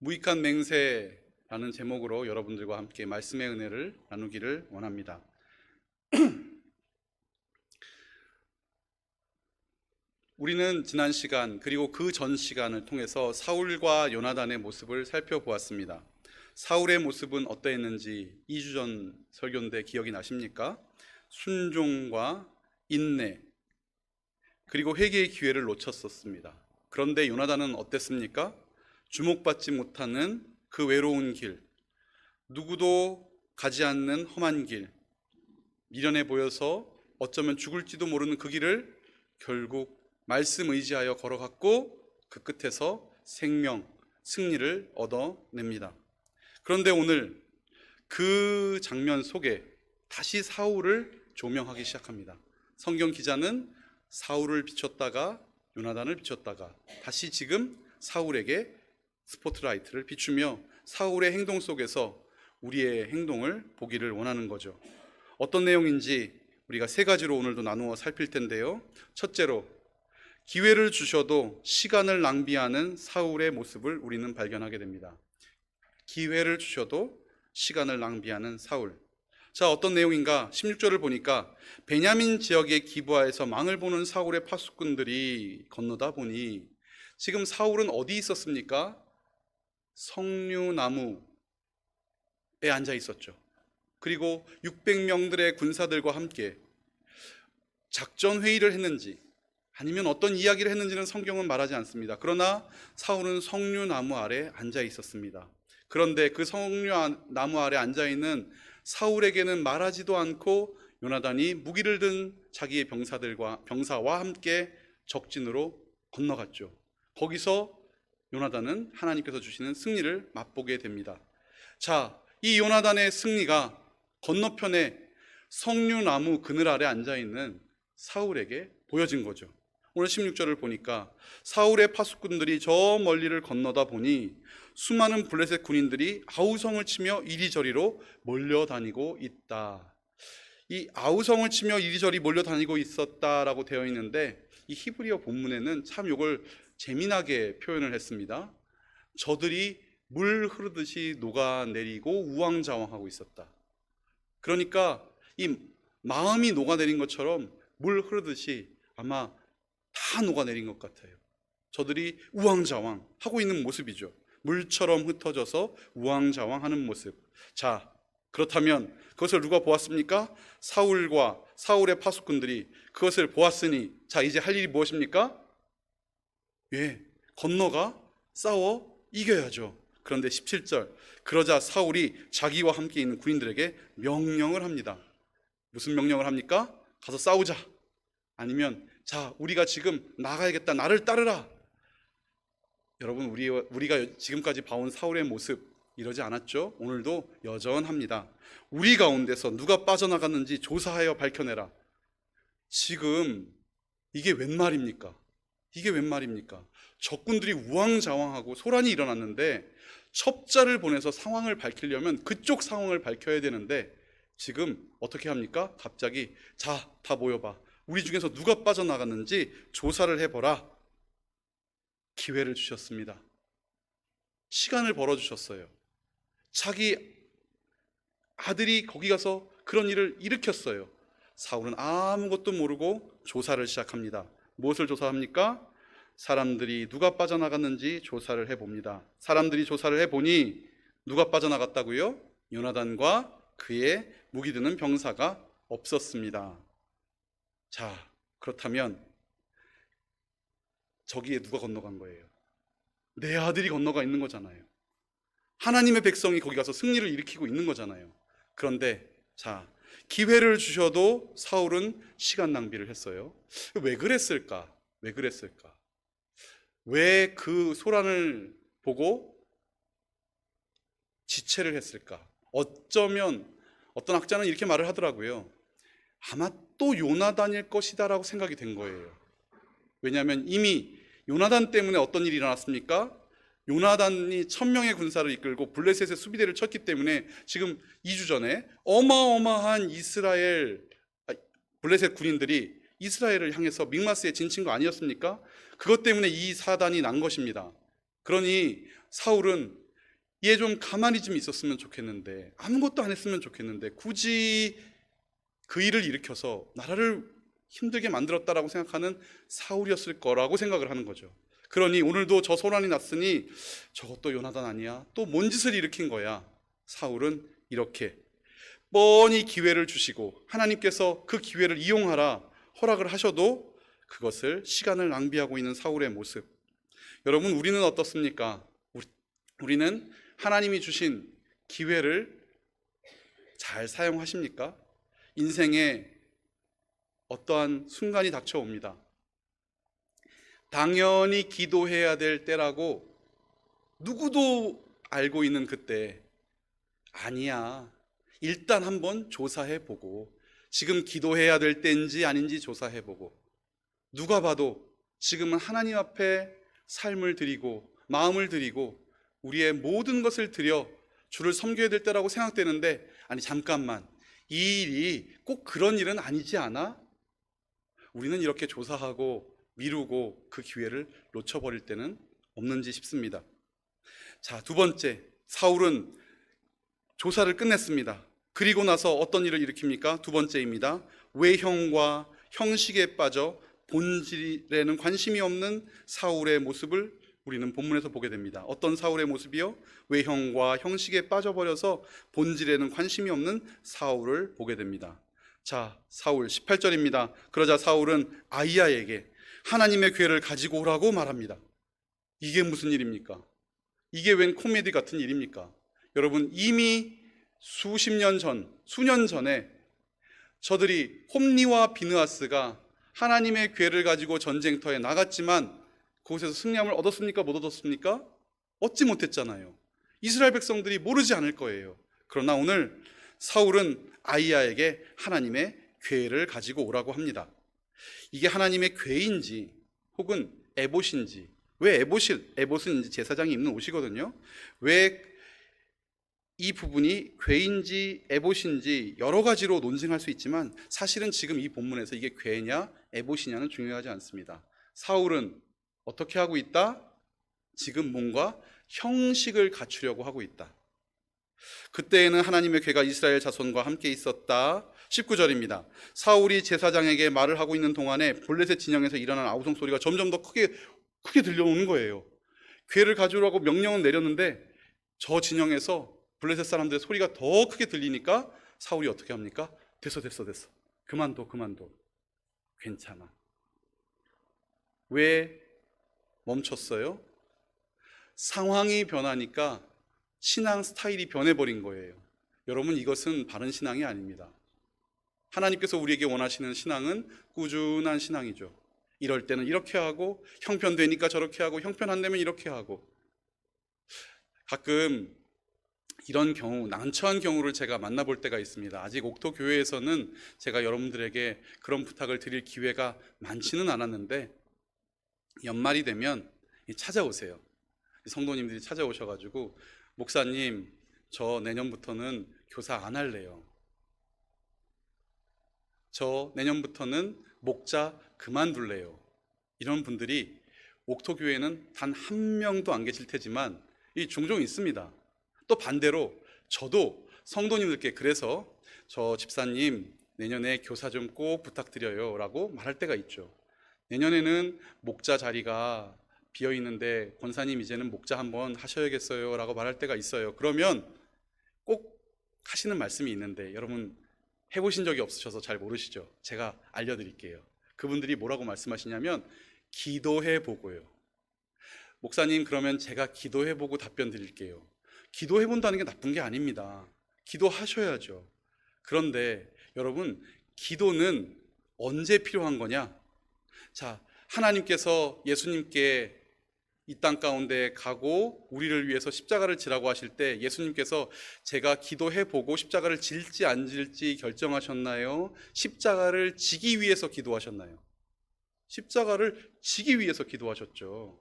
무익한 맹세라는 제목으로 여러분들과 함께 말씀의 은혜를 나누기를 원합니다. 우리는 지난 시간 그리고 그 전 시간을 통해서 사울과 요나단의 모습을 살펴보았습니다. 사울의 모습은 어떠했는지 2주 전 설교인데 기억이 나십니까? 순종과 인내 그리고 회개의 기회를 놓쳤었습니다. 그런데 요나단은 어땠습니까? 주목받지 못하는 그 외로운 길, 누구도 가지 않는 험한 길, 미련해 보여서 어쩌면 죽을지도 모르는 그 길을 결국 말씀 의지하여 걸어갔고 그 끝에서 생명, 승리를 얻어냅니다. 그런데 오늘 그 장면 속에 다시 사울을 조명하기 시작합니다. 성경 기자는 사울을 비췄다가 요나단을 비췄다가 다시 지금 사울에게 스포트라이트를 비추며 사울의 행동 속에서 우리의 행동을 보기를 원하는 거죠. 어떤 내용인지 우리가 세 가지로 오늘도 나누어 살필 텐데요. 첫째로, 기회를 주셔도 시간을 낭비하는 사울의 모습을 우리는 발견하게 됩니다. 기회를 주셔도 시간을 낭비하는 사울. 자, 어떤 내용인가? 16절을 보니까 베냐민 지역의 기브아에서 망을 보는 사울의 파수꾼들이 건너다 보니 지금 사울은 어디 있었습니까? 석류나무에 앉아 있었죠. 그리고 600명들의 군사들과 함께 작전 회의를 했는지 아니면 어떤 이야기를 했는지는 성경은 말하지 않습니다. 그러나 사울은 석류나무 아래 앉아 있었습니다. 그런데 그 석류나무 아래 앉아 있는 사울에게는 말하지도 않고 요나단이 무기를 든 자기의 병사와 함께 적진으로 건너갔죠. 거기서 요나단은 하나님께서 주시는 승리를 맛보게 됩니다. 자, 이 요나단의 승리가 건너편에 석류나무 그늘 아래 앉아있는 사울에게 보여진 거죠. 오늘 16절을 보니까 사울의 파수꾼들이 저 멀리를 건너다 보니 수많은 블레셋 군인들이 아우성을 치며 이리저리로 몰려다니고 있다. 이 아우성을 치며 이리저리 몰려다니고 있었다라고 되어 있는데 이 히브리어 본문에는 참 이걸 재미나게 표현을 했습니다. 저들이 물 흐르듯이 녹아내리고 우왕좌왕하고 있었다. 그러니까 이 마음이 녹아내린 것처럼 물 흐르듯이 아마 다 녹아내린 것 같아요. 저들이 우왕좌왕 하고 있는 모습이죠. 물처럼 흩어져서 우왕좌왕하는 모습. 자, 그렇다면 그것을 누가 보았습니까? 사울과 사울의 파수꾼들이 그것을 보았으니 자, 이제 할 일이 무엇입니까? 건너가 싸워 이겨야죠. 그런데 17절, 그러자 사울이 자기와 함께 있는 군인들에게 명령을 합니다. 무슨 명령을 합니까? 가서 싸우자. 아니면 자, 우리가 지금 나가야겠다. 나를 따르라. 여러분, 우리가 지금까지 봐온 사울의 모습 이러지 않았죠? 오늘도 여전합니다. 우리 가운데서 누가 빠져나갔는지 조사하여 밝혀내라. 지금 이게 웬 말입니까? 이게 웬 말입니까? 적군들이 우왕좌왕하고 소란이 일어났는데 첩자를 보내서 상황을 밝히려면 그쪽 상황을 밝혀야 되는데 지금 어떻게 합니까? 갑자기 자, 다 모여봐. 우리 중에서 누가 빠져나갔는지 조사를 해보라. 기회를 주셨습니다. 시간을 벌어주셨어요. 자기 아들이 거기 가서 그런 일을 일으켰어요. 사울은 아무것도 모르고 조사를 시작합니다. 무엇을 조사합니까? 사람들이 누가 빠져나갔는지 조사를 해봅니다. 사람들이 조사를 해보니 누가 빠져나갔다고요? 요나단과 그의 무기 드는 병사가 없었습니다. 자, 그렇다면 저기에 누가 건너간 거예요? 내 아들이 건너가 있는 거잖아요. 하나님의 백성이 거기 가서 승리를 일으키고 있는 거잖아요. 그런데 자, 기회를 주셔도 사울은 시간 낭비를 했어요. 왜 그랬을까? 왜 그랬을까? 왜 그 소란을 보고 지체를 했을까? 어쩌면 어떤 학자는 이렇게 말을 하더라고요. 아마 또 요나단일 것이다라고 생각이 된 거예요. 왜냐하면 이미 요나단 때문에 어떤 일이 일어났습니까? 요나단이 1000명의 군사를 이끌고 블레셋의 수비대를 쳤기 때문에 지금 2주 전에 어마어마한 블레셋 군인들이 이스라엘을 향해서 mik마스에 진친 거 아니었습니까? 그것 때문에 이 사단이 난 것입니다. 그러니 사울은 얘 좀 가만히 좀 있었으면 좋겠는데, 아무것도 안 했으면 좋겠는데 굳이 그 일을 일으켜서 나라를 힘들게 만들었다라고 생각하는 사울이었을 거라고 생각을 하는 거죠. 그러니 오늘도 저 소란이 났으니 저것도 요나단 아니야? 또 뭔 짓을 일으킨 거야? 사울은 이렇게 뻔히 기회를 주시고 하나님께서 그 기회를 이용하라 허락을 하셔도 그것을 시간을 낭비하고 있는 사울의 모습. 여러분, 우리는 어떻습니까? 우리는 하나님이 주신 기회를 잘 사용하십니까? 인생에 어떠한 순간이 닥쳐옵니다. 당연히 기도해야 될 때라고 누구도 알고 있는 그때, 아니야, 일단 한번 조사해 보고, 지금 기도해야 될 때인지 아닌지 조사해 보고, 누가 봐도 지금은 하나님 앞에 삶을 드리고 마음을 드리고 우리의 모든 것을 드려 주를 섬겨야 될 때라고 생각되는데, 아니 잠깐만, 이 일이 꼭 그런 일은 아니지 않아? 우리는 이렇게 조사하고 미루고 그 기회를 놓쳐버릴 때는 없는지 싶습니다. 자, 두 번째, 사울은 조사를 끝냈습니다. 그리고 나서 어떤 일을 일으킵니까? 두 번째입니다. 외형과 형식에 빠져 본질에는 관심이 없는 사울의 모습을 우리는 본문에서 보게 됩니다. 어떤 사울의 모습이요? 외형과 형식에 빠져버려서 본질에는 관심이 없는 사울을 보게 됩니다. 자, 사울 18절입니다. 그러자 사울은 아히야에게 하나님의 괴를 가지고 오라고 말합니다. 이게 무슨 일입니까? 이게 웬 코미디 같은 일입니까? 여러분, 이미 수십 년 전, 수년 전에 저들이 홈리와 비느하스가 하나님의 괴를 가지고 전쟁터에 나갔지만 그곳에서 승리함을 얻었습니까? 못 얻었습니까? 얻지 못했잖아요. 이스라엘 백성들이 모르지 않을 거예요. 그러나 오늘 사울은 아히야에게 하나님의 괴를 가지고 오라고 합니다. 이게 하나님의 괴인지 혹은 에봇인지, 왜 에봇은 이제 제사장이 입는 옷이거든요. 왜 이 부분이 괴인지 에봇인지 여러 가지로 논쟁할 수 있지만 사실은 지금 이 본문에서 이게 괴냐 에봇이냐는 중요하지 않습니다. 사울은 어떻게 하고 있다? 지금 뭔가 형식을 갖추려고 하고 있다. 그때에는 하나님의 괴가 이스라엘 자손과 함께 있었다. 19절입니다. 사울이 제사장에게 말을 하고 있는 동안에 블레셋 진영에서 일어난 아우성 소리가 점점 더 크게 들려오는 거예요. 괴를 가져오라고 명령은 내렸는데 저 진영에서 블레셋 사람들의 소리가 더 크게 들리니까 사울이 어떻게 합니까? 됐어. 그만둬. 괜찮아. 왜 멈췄어요? 상황이 변하니까 신앙 스타일이 변해버린 거예요. 여러분, 이것은 바른 신앙이 아닙니다. 하나님께서 우리에게 원하시는 신앙은 꾸준한 신앙이죠. 이럴 때는 이렇게 하고, 형편되니까 저렇게 하고, 형편 안 되면 이렇게 하고. 가끔 이런 경우, 난처한 경우를 제가 만나볼 때가 있습니다. 아직 옥토 교회에서는 제가 여러분들에게 그런 부탁을 드릴 기회가 많지는 않았는데 연말이 되면 찾아오세요. 성도님들이 찾아오셔가지고, 목사님, 저 내년부터는 교사 안 할래요. 저 내년부터는 목자 그만둘래요. 이런 분들이 옥토 교회는 단 한 명도 안 계실 테지만 종종 있습니다. 또 반대로 저도 성도님들께 그래서 저 집사님 내년에 교사 좀 꼭 부탁드려요 라고 말할 때가 있죠. 내년에는 목자 자리가 비어 있는데 권사님 이제는 목자 한번 하셔야겠어요 라고 말할 때가 있어요. 그러면 꼭 하시는 말씀이 있는데, 여러분 해보신 적이 없으셔서 잘 모르시죠? 제가 알려드릴게요. 그분들이 뭐라고 말씀하시냐면 기도해보고요. 목사님, 그러면 제가 기도해보고 답변 드릴게요. 기도해본다는 게 나쁜 게 아닙니다. 기도하셔야죠. 그런데 여러분, 기도는 언제 필요한 거냐? 자, 하나님께서 예수님께 이 땅 가운데 가고 우리를 위해서 십자가를 지라고 하실 때 예수님께서 제가 기도해보고 십자가를 질지 안 질지 결정하셨나요? 십자가를 지기 위해서 기도하셨나요? 십자가를 지기 위해서 기도하셨죠.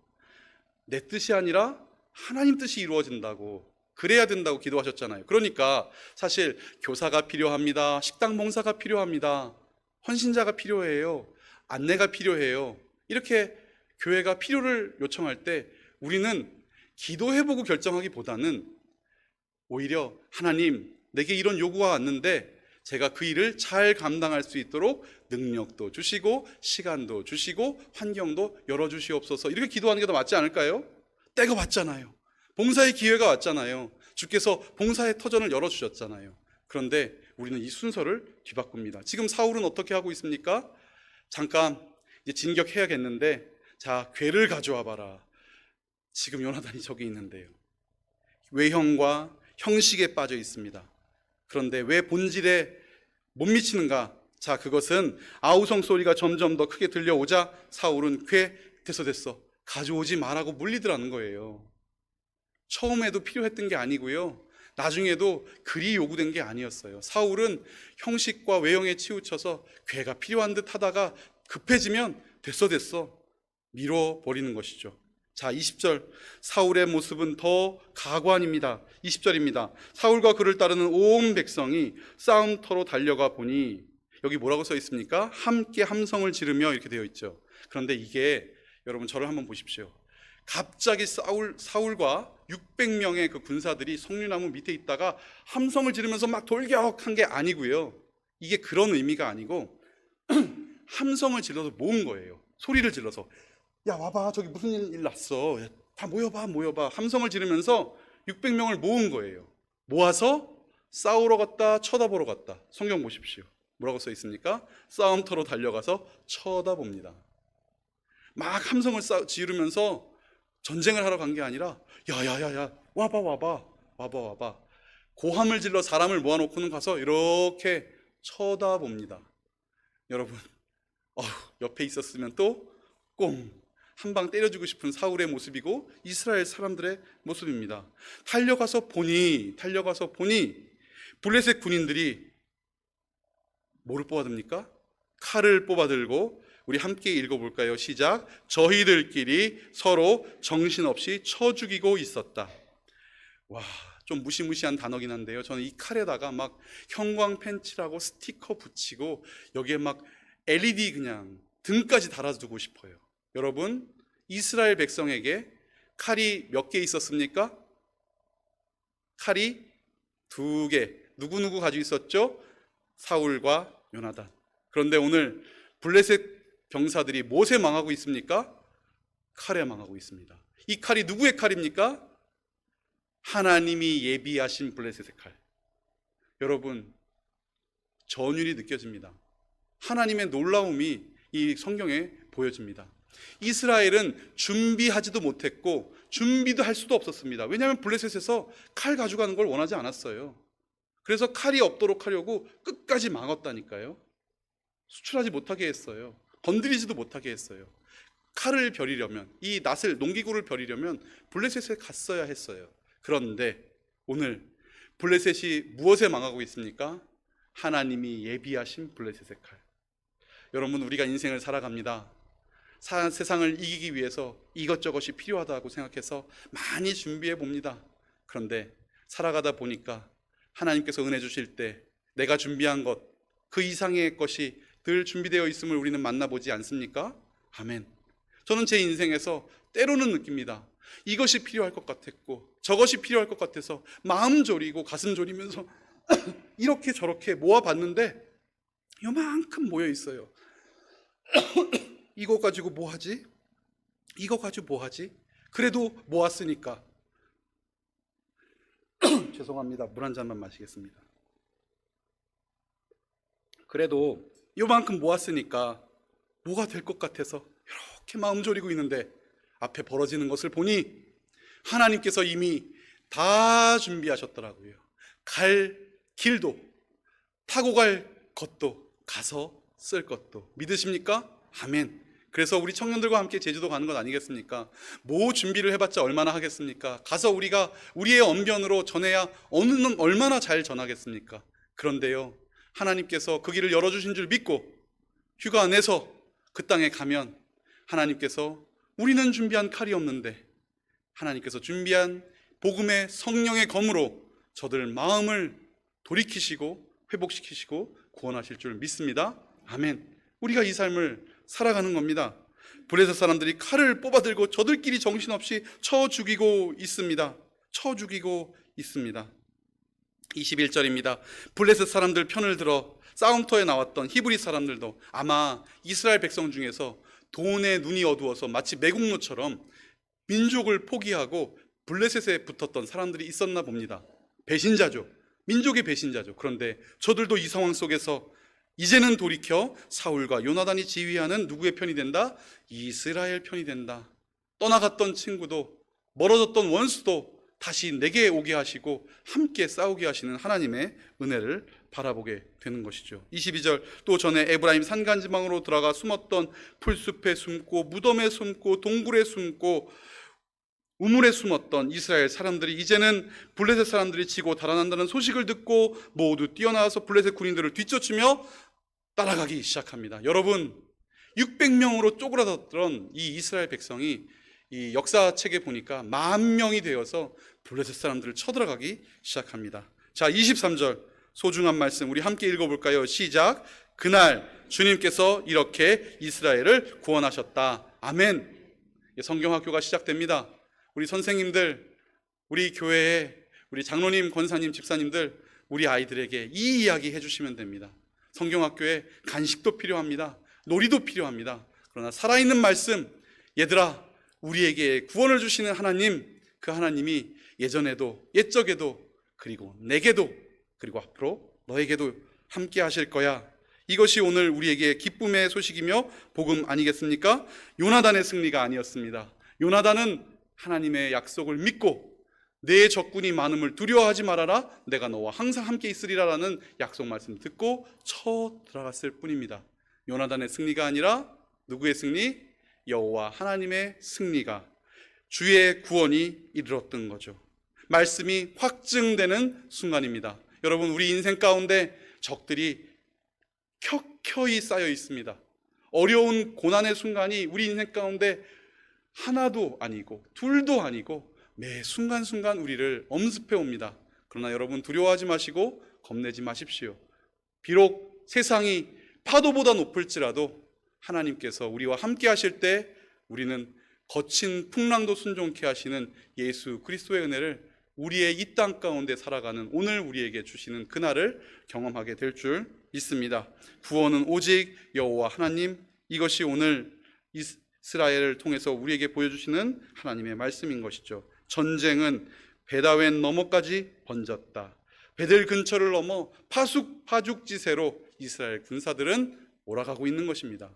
내 뜻이 아니라 하나님 뜻이 이루어진다고, 그래야 된다고 기도하셨잖아요. 그러니까 사실 교사가 필요합니다. 식당 봉사가 필요합니다. 헌신자가 필요해요. 안내가 필요해요. 이렇게 교회가 필요를 요청할 때 우리는 기도해보고 결정하기보다는 오히려 하나님, 내게 이런 요구가 왔는데 제가 그 일을 잘 감당할 수 있도록 능력도 주시고 시간도 주시고 환경도 열어주시옵소서, 이렇게 기도하는 게 더 맞지 않을까요? 때가 왔잖아요. 봉사의 기회가 왔잖아요. 주께서 봉사의 터전을 열어주셨잖아요. 그런데 우리는 이 순서를 뒤바꿉니다. 지금 사울은 어떻게 하고 있습니까? 잠깐 이제 진격해야겠는데, 자, 궤를 가져와 봐라. 지금 요나단이 저기 있는데요. 외형과 형식에 빠져 있습니다. 그런데 왜 본질에 못 미치는가? 자, 그것은 아우성 소리가 점점 더 크게 들려오자 사울은 궤 됐어 가져오지 말라고 물리더라는 거예요. 처음에도 필요했던 게 아니고요, 나중에도 그리 요구된 게 아니었어요. 사울은 형식과 외형에 치우쳐서 궤가 필요한 듯 하다가 급해지면 됐어 밀어버리는 것이죠. 자, 20절, 사울의 모습은 더 가관입니다. 20절입니다. 사울과 그를 따르는 온 백성이 싸움터로 달려가 보니, 여기 뭐라고 써 있습니까? 함께 함성을 지르며 이렇게 되어 있죠. 그런데 이게, 여러분 저를 한번 보십시오. 갑자기 사울과 600명의 그 군사들이 석류나무 밑에 있다가 함성을 지르면서 막 돌격한 게 아니고요, 이게 그런 의미가 아니고 함성을 질러서 모은 거예요. 소리를 질러서, 야 와봐, 저기 무슨 일 났어, 야, 다 모여봐 함성을 지르면서 600명을 모은 거예요. 모아서 싸우러 갔다, 쳐다보러 갔다. 성경 보십시오. 뭐라고 써 있습니까? 싸움터로 달려가서 쳐다봅니다. 막 함성을 지르면서 전쟁을 하러 간 게 아니라, 야야야야 와봐 고함을 질러 사람을 모아놓고는 가서 이렇게 쳐다봅니다. 여러분, 옆에 있었으면 또 꽁 한 방 때려주고 싶은 사울의 모습이고 이스라엘 사람들의 모습입니다. 달려가서 보니 블레셋 군인들이 뭐를 뽑아듭니까? 칼을 뽑아들고, 우리 함께 읽어볼까요? 시작. 저희들끼리 서로 정신없이 쳐 죽이고 있었다. 와, 좀 무시무시한 단어긴 한데요, 저는 이 칼에다가 막 형광펜 칠하고 스티커 붙이고 여기에 막 LED 그냥 등까지 달아두고 싶어요. 여러분, 이스라엘 백성에게 칼이 몇 개 있었습니까? 칼이 2개. 누구 가지고 있었죠? 사울과 요나단. 그런데 오늘 블레셋 병사들이 무엇에 망하고 있습니까? 칼에 망하고 있습니다. 이 칼이 누구의 칼입니까? 하나님이 예비하신 블레셋의 칼. 여러분, 전율이 느껴집니다. 하나님의 놀라움이 이 성경에 보여집니다. 이스라엘은 준비하지도 못했고 준비도 할 수도 없었습니다. 왜냐하면 블레셋에서 칼 가져가는 걸 원하지 않았어요. 그래서 칼이 없도록 하려고 끝까지 막았다니까요. 수출하지 못하게 했어요. 건드리지도 못하게 했어요. 칼을 벼리려면, 이 낫을, 농기구를 벼리려면 블레셋에 갔어야 했어요. 그런데 오늘 블레셋이 무엇에 망하고 있습니까? 하나님이 예비하신 블레셋의 칼. 여러분, 우리가 인생을 살아갑니다. 세상을 이기기 위해서 이것저것이 필요하다고 생각해서 많이 준비해 봅니다. 그런데 살아가다 보니까 하나님께서 은혜 주실 때 내가 준비한 것, 그 이상의 것이 늘 준비되어 있음을 우리는 만나보지 않습니까? 아멘. 저는 제 인생에서 때로는 느낍니다. 이것이 필요할 것 같았고 저것이 필요할 것 같아서 마음 졸이고 가슴 졸이면서 이렇게 저렇게 모아봤는데 요만큼 모여 있어요. 이거 가지고 뭐 하지? 이거 가지고 뭐 하지? 그래도 모았으니까. 죄송합니다. 물 한 잔만 마시겠습니다. 그래도 요만큼 모았으니까 뭐가 될 것 같아서 이렇게 마음 졸이고 있는데 앞에 벌어지는 것을 보니 하나님께서 이미 다 준비하셨더라고요. 갈 길도, 타고 갈 것도, 가서 쓸 것도. 믿으십니까? 아멘. 그래서 우리 청년들과 함께 제주도 가는 것 아니겠습니까? 뭐 준비를 해봤자 얼마나 하겠습니까? 가서 우리가 우리의 언변으로 전해야 얼마나 잘 전하겠습니까? 그런데요, 하나님께서 그 길을 열어주신 줄 믿고 휴가 내서 그 땅에 가면 하나님께서, 우리는 준비한 칼이 없는데 하나님께서 준비한 복음의 성령의 검으로 저들 마음을 돌이키시고 회복시키시고 구원하실 줄 믿습니다. 아멘. 우리가 이 삶을 살아가는 겁니다. 블레셋 사람들이 칼을 뽑아들고 저들끼리 정신없이 쳐 죽이고 있습니다. 21절입니다. 블레셋 사람들 편을 들어 싸움터에 나왔던 히브리 사람들도 아마 이스라엘 백성 중에서 돈에 눈이 어두워서 마치 매국노처럼 민족을 포기하고 블레셋에 붙었던 사람들이 있었나 봅니다. 배신자죠. 민족의 배신자죠. 그런데 저들도 이 상황 속에서 이제는 돌이켜 사울과 요나단이 지휘하는 누구의 편이 된다? 이스라엘 편이 된다. 떠나갔던 친구도 멀어졌던 원수도 다시 내게 오게 하시고 함께 싸우게 하시는 하나님의 은혜를 바라보게 되는 것이죠. 22절, 또 전에 에브라임 산간지방으로 들어가 숨었던 풀숲에 숨고 무덤에 숨고 동굴에 숨고 우물에 숨었던 이스라엘 사람들이 이제는 블레셋 사람들이 지고 달아난다는 소식을 듣고 모두 뛰어나와서 블레셋 군인들을 뒤쫓으며 따라가기 시작합니다. 여러분, 600명으로 쪼그라들었던 이 이스라엘 백성이 이 역사책에 보니까 10,000명이 되어서 블레셋 사람들을 쳐들어가기 시작합니다. 자, 23절 소중한 말씀 우리 함께 읽어볼까요? 시작. 그날 주님께서 이렇게 이스라엘을 구원하셨다. 아멘. 성경학교가 시작됩니다. 우리 선생님들, 우리 교회에 우리 장로님, 권사님, 집사님들 우리 아이들에게 이 이야기 해주시면 됩니다. 성경학교에 간식도 필요합니다. 놀이도 필요합니다. 그러나 살아있는 말씀, 얘들아, 우리에게 구원을 주시는 하나님, 그 하나님이 예전에도 옛적에도 그리고 내게도 그리고 앞으로 너에게도 함께 하실 거야. 이것이 오늘 우리에게 기쁨의 소식이며 복음 아니겠습니까? 요나단의 승리가 아니었습니다. 요나단은 하나님의 약속을 믿고 내 적군이 많음을 두려워하지 말아라, 내가 너와 항상 함께 있으리라라는 약속 말씀 듣고 쳐 들어갔을 뿐입니다. 요나단의 승리가 아니라 누구의 승리? 여호와 하나님의 승리가, 주의 구원이 이르렀던 거죠. 말씀이 확증되는 순간입니다. 여러분, 우리 인생 가운데 적들이 켜켜이 쌓여 있습니다. 어려운 고난의 순간이 우리 인생 가운데 하나도 아니고 둘도 아니고 매 순간순간 우리를 엄습해 옵니다. 그러나 여러분, 두려워하지 마시고 겁내지 마십시오. 비록 세상이 파도보다 높을지라도 하나님께서 우리와 함께 하실 때 우리는 거친 풍랑도 순종케 하시는 예수 그리스도의 은혜를 우리의 이 땅 가운데 살아가는 오늘 우리에게 주시는 그날을 경험하게 될 줄 믿습니다. 구원은 오직 여호와 하나님, 이것이 오늘 이스라엘을 통해서 우리에게 보여주시는 하나님의 말씀인 것이죠. 전쟁은 베다웬 너머까지 번졌다. 베델 근처를 넘어 파죽지세로 이스라엘 군사들은 몰아가고 있는 것입니다.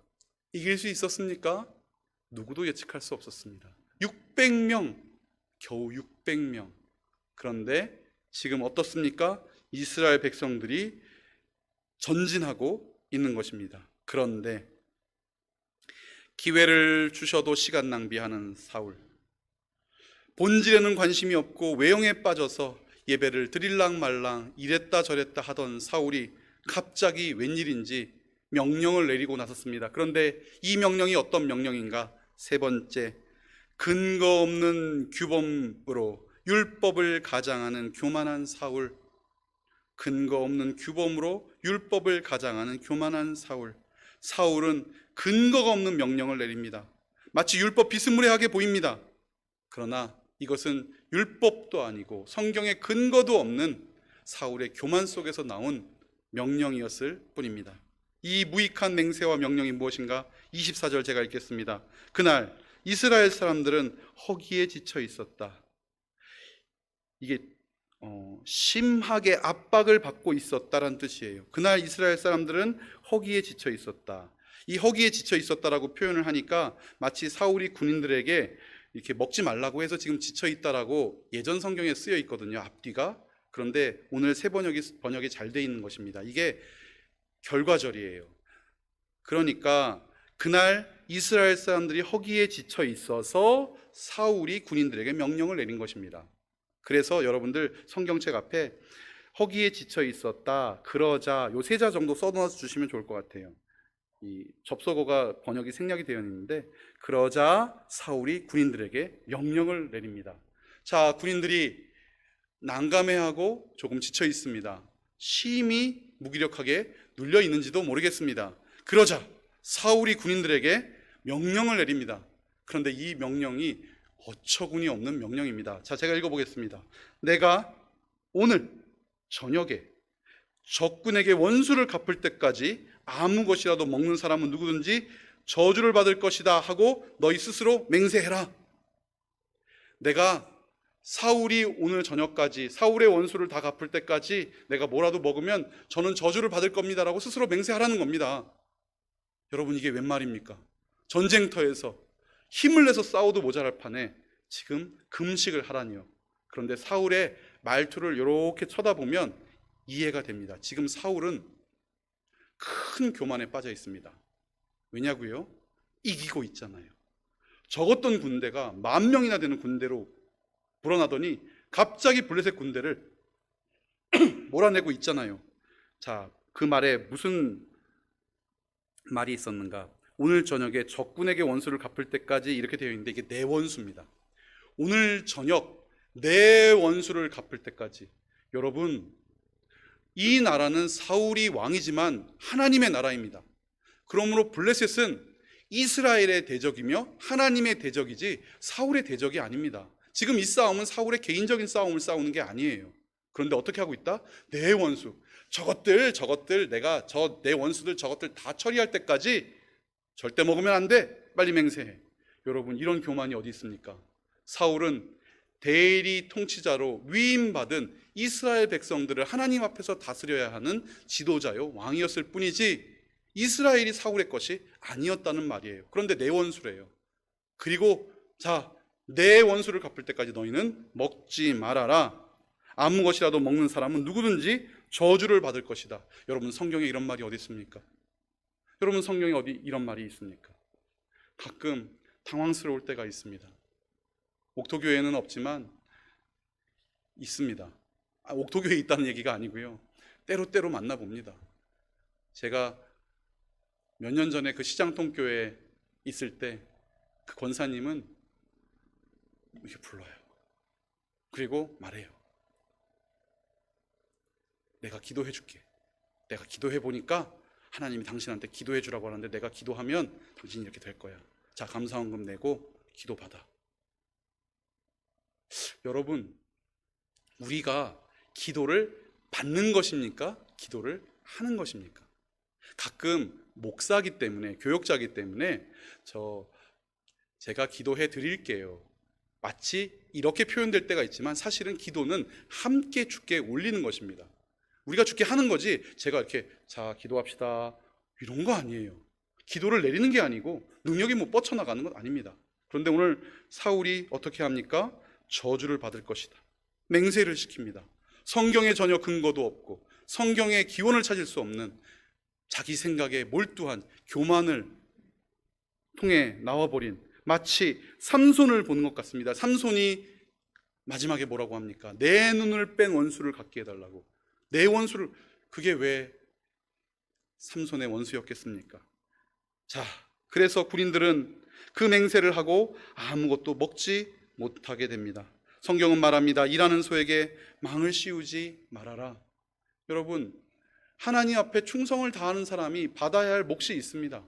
이길 수 있었습니까? 누구도 예측할 수 없었습니다. 600명, 겨우 600명. 그런데 지금 어떻습니까? 이스라엘 백성들이 전진하고 있는 것입니다. 그런데 기회를 주셔도 시간 낭비하는 사울, 본질에는 관심이 없고 외형에 빠져서 예배를 드릴랑 말랑 이랬다 저랬다 하던 사울이 갑자기 웬일인지 명령을 내리고 나섰습니다. 그런데 이 명령이 어떤 명령인가? 세 번째, 근거 없는 규범으로 율법을 가장하는 교만한 사울. 근거 없는 규범으로 율법을 가장하는 교만한 사울. 사울은 근거가 없는 명령을 내립니다. 마치 율법 비스무리하게 보입니다. 그러나 이것은 율법도 아니고 성경의 근거도 없는 사울의 교만 속에서 나온 명령이었을 뿐입니다. 이 무익한 맹세와 명령이 무엇인가? 24절 제가 읽겠습니다. 그날 이스라엘 사람들은 허기에 지쳐 있었다. 이게 심하게 압박을 받고 있었다라는 뜻이에요. 그날 이스라엘 사람들은 허기에 지쳐 있었다. 이 허기에 지쳐 있었다라고 표현을 하니까 마치 사울이 군인들에게 이렇게 먹지 말라고 해서 지금 지쳐 있다라고 예전 성경에 쓰여 있거든요, 앞뒤가. 그런데 오늘 새 번역이 잘 돼 있는 것입니다. 이게 결과절이에요. 그러니까 그날 이스라엘 사람들이 허기에 지쳐 있어서 사울이 군인들에게 명령을 내린 것입니다. 그래서 여러분들 성경책 앞에 허기에 지쳐 있었다, 그러자 요 세 자 정도 써놔서 주시면 좋을 것 같아요. 이 접속어가 번역이 생략이 되어 있는데, 그러자 사울이 군인들에게 명령을 내립니다. 자, 군인들이 난감해하고 조금 지쳐 있습니다. 심히 무기력하게 눌려 있는지도 모르겠습니다. 그러자 사울이 군인들에게 명령을 내립니다. 그런데 이 명령이 어처구니 없는 명령입니다. 자, 제가 읽어보겠습니다. 내가 오늘 저녁에 적군에게 원수를 갚을 때까지 아무 것이라도 먹는 사람은 누구든지 저주를 받을 것이다 하고 너희 스스로 맹세해라. 내가 사울이 오늘 저녁까지 사울의 원수를 다 갚을 때까지 내가 뭐라도 먹으면 저는 저주를 받을 겁니다라고 스스로 맹세하라는 겁니다. 여러분, 이게 웬 말입니까? 전쟁터에서 힘을 내서 싸워도 모자랄 판에 지금 금식을 하라니요. 그런데 사울의 말투를 이렇게 쳐다보면 이해가 됩니다. 지금 사울은 큰 교만에 빠져 있습니다. 왜냐고요? 이기고 있잖아요. 적었던 군대가 10,000명이나 되는 군대로 불어나더니 갑자기 블레셋 군대를 몰아내고 있잖아요. 자, 그 말에 무슨 말이 있었는가? 오늘 저녁에 적군에게 원수를 갚을 때까지 이렇게 되어 있는데 이게 내 원수입니다. 오늘 저녁 내 원수를 갚을 때까지. 여러분, 이 나라는 사울이 왕이지만 하나님의 나라입니다. 그러므로 블레셋은 이스라엘의 대적이며 하나님의 대적이지 사울의 대적이 아닙니다. 지금 이 싸움은 사울의 개인적인 싸움을 싸우는 게 아니에요. 그런데 어떻게 하고 있다? 내 원수, 저것들 내가 내 원수들 저것들 다 처리할 때까지 절대 먹으면 안 돼. 빨리 맹세해. 여러분, 이런 교만이 어디 있습니까? 사울은 대리 통치자로 위임받은 이스라엘 백성들을 하나님 앞에서 다스려야 하는 지도자요, 왕이었을 뿐이지 이스라엘이 사울의 것이 아니었다는 말이에요. 그런데 내 원수래요. 그리고 자, 내 원수를 갚을 때까지 너희는 먹지 말아라. 아무 것이라도 먹는 사람은 누구든지 저주를 받을 것이다. 여러분, 성경에 이런 말이 어디 있습니까? 여러분, 성경에 어디 이런 말이 있습니까? 가끔 당황스러울 때가 있습니다. 옥토교회에는 없지만 있습니다. 옥토교회에 있다는 얘기가 아니고요, 때로 만나봅니다. 제가 몇 년 전에 그 시장통교회에 있을 때 그 권사님은 이렇게 불러요. 그리고 말해요. 내가 기도해 줄게. 내가 기도해 보니까 하나님이 당신한테 기도해 주라고 하는데 내가 기도하면 당신이 이렇게 될 거야. 자, 감사원금 내고 기도 받아. 여러분, 우리가 기도를 받는 것입니까? 기도를 하는 것입니까? 가끔 목사기 때문에, 교역자기 때문에 제가 기도해 드릴게요, 마치 이렇게 표현될 때가 있지만 사실은 기도는 함께 주께 올리는 것입니다. 우리가 주께 하는 거지 제가 이렇게 자 기도합시다 이런 거 아니에요. 기도를 내리는 게 아니고 능력이 뭐 뻗쳐나가는 건 아닙니다. 그런데 오늘 사울이 어떻게 합니까? 저주를 받을 것이다. 맹세를 시킵니다. 성경에 전혀 근거도 없고 성경의 기원을 찾을 수 없는 자기 생각에 몰두한 교만을 통해 나와버린, 마치 삼손을 보는 것 같습니다. 삼손이 마지막에 뭐라고 합니까? 내 눈을 뺀 원수를 갖게 해달라고. 내 원수를, 그게 왜 삼손의 원수였겠습니까? 자, 그래서 군인들은 그 맹세를 하고 아무것도 먹지 못하게 됩니다. 성경은 말합니다. 일하는 소에게 망을 씌우지 말아라. 여러분, 하나님 앞에 충성을 다하는 사람이 받아야 할 몫이 있습니다.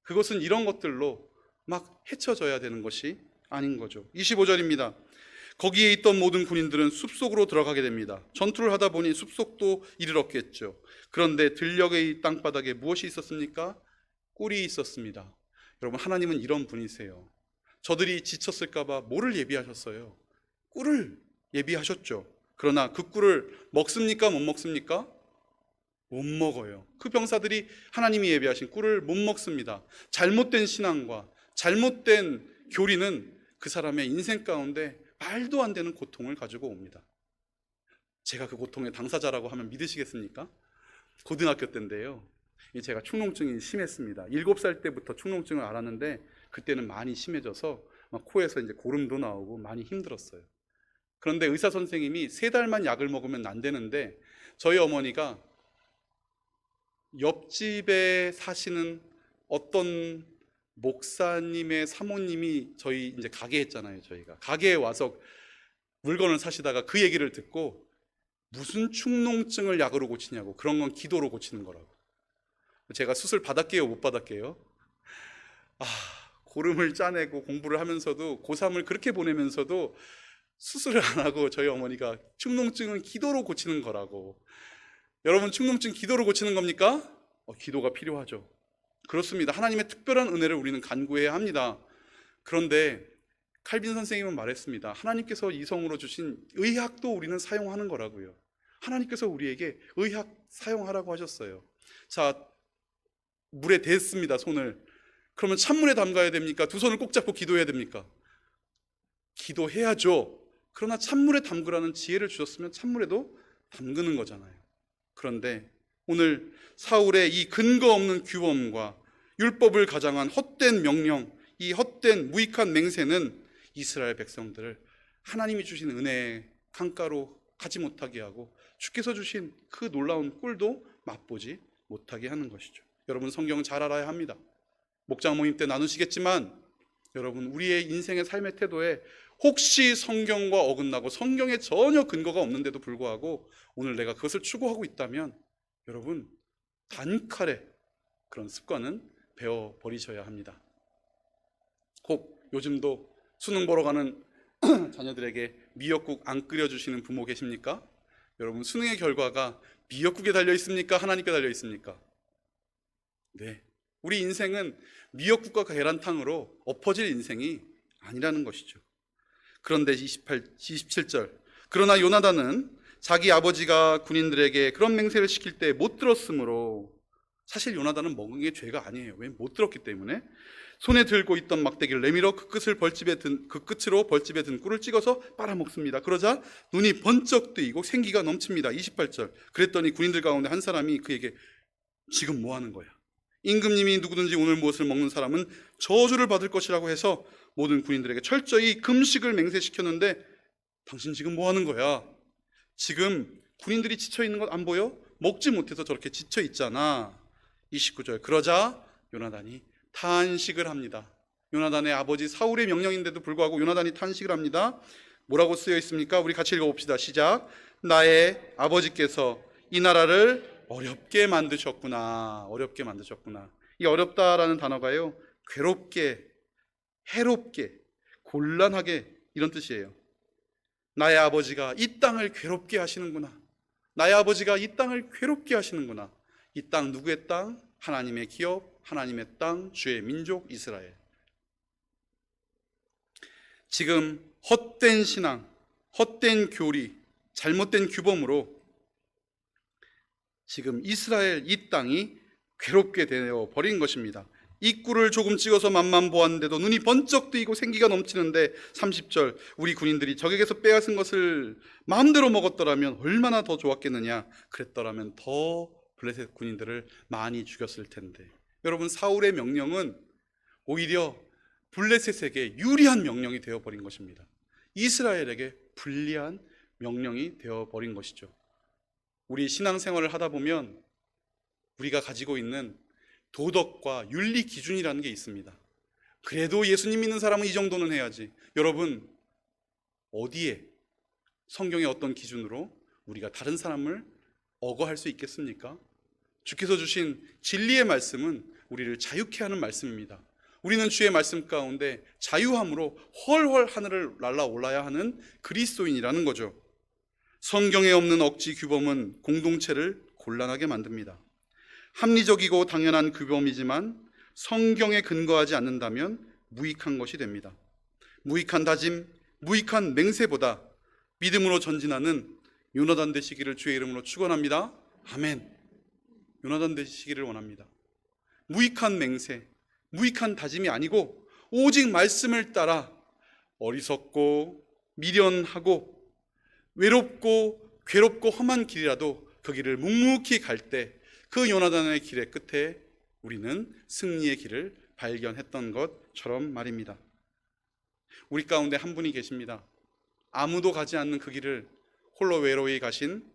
그것은 이런 것들로 막 헤쳐져야 되는 것이 아닌 거죠. 25절입니다. 거기에 있던 모든 군인들은 숲속으로 들어가게 됩니다. 전투를 하다 보니 숲속도 이르렀겠죠. 그런데 들녘의 땅바닥에 무엇이 있었습니까? 꿀이 있었습니다. 여러분, 하나님은 이런 분이세요. 저들이 지쳤을까 봐 뭐를 예비하셨어요? 꿀을 예비하셨죠. 그러나 그 꿀을 먹습니까? 못 먹습니까? 못 먹어요. 그 병사들이 하나님이 예비하신 꿀을 못 먹습니다. 잘못된 신앙과 잘못된 교리는 그 사람의 인생 가운데 말도 안 되는 고통을 가지고 옵니다. 제가 그 고통의 당사자라고 하면 믿으시겠습니까? 고등학교 때인데요, 제가 축농증이 심했습니다. 7살 때부터 축농증을 앓았는데 그때는 많이 심해져서 막 코에서 이제 고름도 나오고 많이 힘들었어요. 그런데 의사 선생님이 3달만 약을 먹으면 안 되는데 저희 어머니가 옆집에 사시는 어떤 목사님의 사모님이 저희 이제 가게 했잖아요. 저희가 가게에 와서 물건을 사시다가 그 얘기를 듣고 무슨 축농증을 약으로 고치냐고, 그런 건 기도로 고치는 거라고. 제가 수술 받았게요, 못 받았게요? 고름을 짜내고 공부를 하면서도 고3을 그렇게 보내면서도 수술을 안 하고 저희 어머니가 축농증은 기도로 고치는 거라고. 여러분, 축농증 기도로 고치는 겁니까? 기도가 필요하죠. 그렇습니다. 하나님의 특별한 은혜를 우리는 간구해야 합니다. 그런데 칼빈 선생님은 말했습니다. 하나님께서 이성으로 주신 의학도 우리는 사용하는 거라고요. 하나님께서 우리에게 의학 사용하라고 하셨어요. 자, 물에 댔습니다, 손을. 그러면 찬물에 담가야 됩니까? 두 손을 꼭 잡고 기도해야 됩니까? 기도해야죠. 그러나 찬물에 담그라는 지혜를 주셨으면 찬물에도 담그는 거잖아요. 그런데 오늘 사울의 이 근거 없는 규범과 율법을 가장한 헛된 명령, 이 헛된 무익한 맹세는 이스라엘 백성들을 하나님이 주신 은혜의 강가로 가지 못하게 하고 주께서 주신 그 놀라운 꿀도 맛보지 못하게 하는 것이죠. 여러분, 성경은 잘 알아야 합니다. 목장 모임 때 나누시겠지만 여러분, 우리의 인생의 삶의 태도에 혹시 성경과 어긋나고 성경에 전혀 근거가 없는데도 불구하고 오늘 내가 그것을 추구하고 있다면 여러분, 단칼에 그런 습관은 배워버리셔야 합니다. 혹 요즘도 수능 보러 가는 자녀들에게 미역국 안 끓여주시는 부모 계십니까? 여러분, 수능의 결과가 미역국에 달려 있습니까? 하나님께 달려 있습니까? 네, 우리 인생은 미역국과 계란탕으로 엎어질 인생이 아니라는 것이죠. 그런데 27절, 그러나 요나단은 자기 아버지가 군인들에게 그런 맹세를 시킬 때 못 들었으므로, 사실 요나단은 먹은 게 죄가 아니에요. 왜? 못 들었기 때문에. 손에 들고 있던 막대기를 내밀어 그 끝으로 벌집에 든 꿀을 찍어서 빨아먹습니다. 그러자 눈이 번쩍 뜨이고 생기가 넘칩니다. 28절, 그랬더니 군인들 가운데 한 사람이 그에게 지금 뭐 하는 거야? 임금님이 누구든지 오늘 무엇을 먹는 사람은 저주를 받을 것이라고 해서 모든 군인들에게 철저히 금식을 맹세시켰는데 당신 지금 뭐 하는 거야? 지금 군인들이 지쳐있는 것 안 보여? 먹지 못해서 저렇게 지쳐있잖아. 29절, 그러자 요나단이 탄식을 합니다. 요나단의 아버지 사울의 명령인데도 불구하고 요나단이 탄식을 합니다. 뭐라고 쓰여 있습니까? 우리 같이 읽어봅시다. 시작. 나의 아버지께서 이 나라를 어렵게 만드셨구나. 어렵게 만드셨구나. 이 어렵다라는 단어가요, 괴롭게, 해롭게, 곤란하게, 이런 뜻이에요. 나의 아버지가 이 땅을 괴롭게 하시는구나. 나의 아버지가 이 땅을 괴롭게 하시는구나. 이 땅 누구의 땅? 하나님의 기업, 하나님의 땅, 주의 민족 이스라엘. 지금 헛된 신앙, 헛된 교리, 잘못된 규범으로 지금 이스라엘 이 땅이 괴롭게 되어 버린 것입니다. 이 꿀을 조금 찍어서 맛만 보았는데도 눈이 번쩍 뜨이고 생기가 넘치는데, 30절, 우리 군인들이 적에게서 빼앗은 것을 마음대로 먹었더라면 얼마나 더 좋았겠느냐. 그랬더라면 더 블레셋 군인들을 많이 죽였을 텐데. 여러분, 사울의 명령은 오히려 블레셋에게 유리한 명령이 되어버린 것입니다. 이스라엘에게 불리한 명령이 되어버린 것이죠. 우리 신앙생활을 하다 보면 우리가 가지고 있는 도덕과 윤리 기준이라는 게 있습니다. 그래도 예수님 믿는 사람은 이 정도는 해야지. 여러분, 어디에, 성경의 어떤 기준으로 우리가 다른 사람을 억어할 수 있겠습니까? 주께서 주신 진리의 말씀은 우리를 자유케 하는 말씀입니다. 우리는 주의 말씀 가운데 자유함으로 훨훨 하늘을 날아올라야 하는 그리스도인이라는 거죠. 성경에 없는 억지 규범은 공동체를 곤란하게 만듭니다. 합리적이고 당연한 규범이지만 성경에 근거하지 않는다면 무익한 것이 됩니다. 무익한 다짐, 무익한 맹세보다 믿음으로 전진하는 요나단 되시기를 주의 이름으로 축원합니다. 아멘. 요나단 되시기를 원합니다. 무익한 맹세, 무익한 다짐이 아니고 오직 말씀을 따라 어리석고 미련하고 외롭고 괴롭고 험한 길이라도 그 길을 묵묵히 갈 때 그 요나단의 길의 끝에 우리는 승리의 길을 발견했던 것처럼 말입니다. 우리 가운데 한 분이 계십니다. 아무도 가지 않는 그 길을 홀로 외로이 가신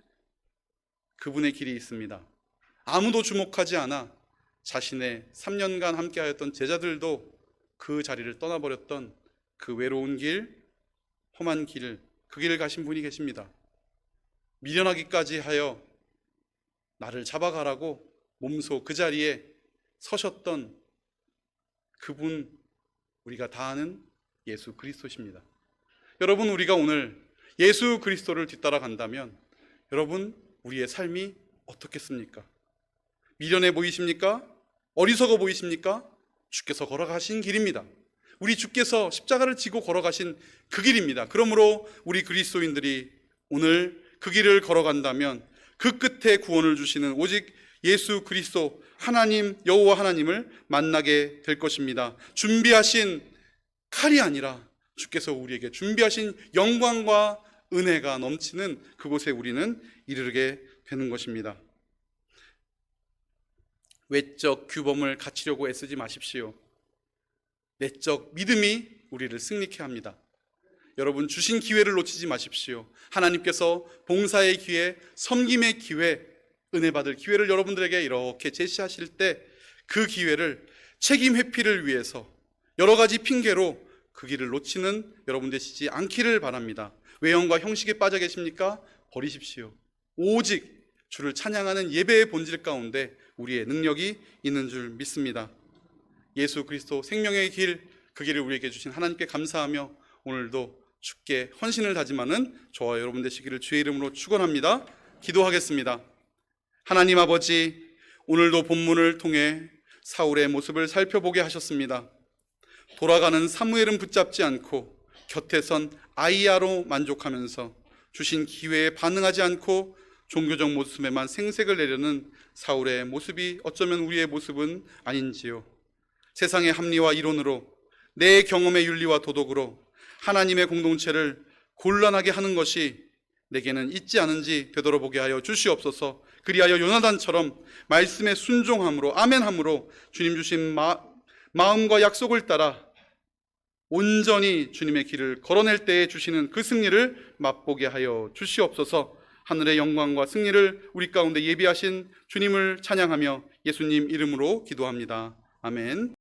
그분의 길이 있습니다. 아무도 주목하지 않아 자신의 3년간 함께하였던 제자들도 그 자리를 떠나버렸던 그 외로운 길, 험한 길, 그 길을 가신 분이 계십니다. 미련하기까지 하여 나를 잡아가라고 몸소 그 자리에 서셨던 그분, 우리가 다 아는 예수 그리스도십니다. 여러분, 우리가 오늘 예수 그리스도를 뒤따라 간다면 여러분, 우리의 삶이 어떻겠습니까? 미련해 보이십니까? 어리석어 보이십니까? 주께서 걸어가신 길입니다. 우리 주께서 십자가를 지고 걸어가신 그 길입니다. 그러므로 우리 그리스도인들이 오늘 그 길을 걸어간다면 그 끝에 구원을 주시는 오직 예수 그리스도 하나님, 여호와 하나님을 만나게 될 것입니다. 준비하신 칼이 아니라 주께서 우리에게 준비하신 영광과 은혜가 넘치는 그곳에 우리는 이르게 되는 것입니다. 외적 규범을 갖추려고 애쓰지 마십시오. 내적 믿음이 우리를 승리케 합니다. 여러분, 주신 기회를 놓치지 마십시오. 하나님께서 봉사의 기회, 섬김의 기회, 은혜 받을 기회를 여러분들에게 이렇게 제시하실 때 그 기회를 책임 회피를 위해서 여러 가지 핑계로 그 길을 놓치는 여러분 되시지 않기를 바랍니다. 외형과 형식에 빠져 계십니까? 버리십시오. 오직 주를 찬양하는 예배의 본질 가운데 우리의 능력이 있는 줄 믿습니다. 예수 그리스도 생명의 길, 그 길을 우리에게 주신 하나님께 감사하며 오늘도 주께 헌신을 다짐하는 저와 여러분 되시기를 주의 이름으로 축원합니다. 기도하겠습니다. 하나님 아버지, 오늘도 본문을 통해 사울의 모습을 살펴보게 하셨습니다. 돌아가는 사무엘은 붙잡지 않고 곁에 선 아이야로 만족하면서 주신 기회에 반응하지 않고 종교적 모습에만 생색을 내려는 사울의 모습이 어쩌면 우리의 모습은 아닌지요. 세상의 합리와 이론으로, 내 경험의 윤리와 도덕으로 하나님의 공동체를 곤란하게 하는 것이 내게는 있지 않은지 되돌아보게 하여 주시옵소서. 그리하여 요나단처럼 말씀에 순종함으로, 아멘함으로 주님 주신 마음과 약속을 따라 온전히 주님의 길을 걸어낼 때에 주시는 그 승리를 맛보게 하여 주시옵소서. 하늘의 영광과 승리를 우리 가운데 예비하신 주님을 찬양하며 예수님 이름으로 기도합니다. 아멘.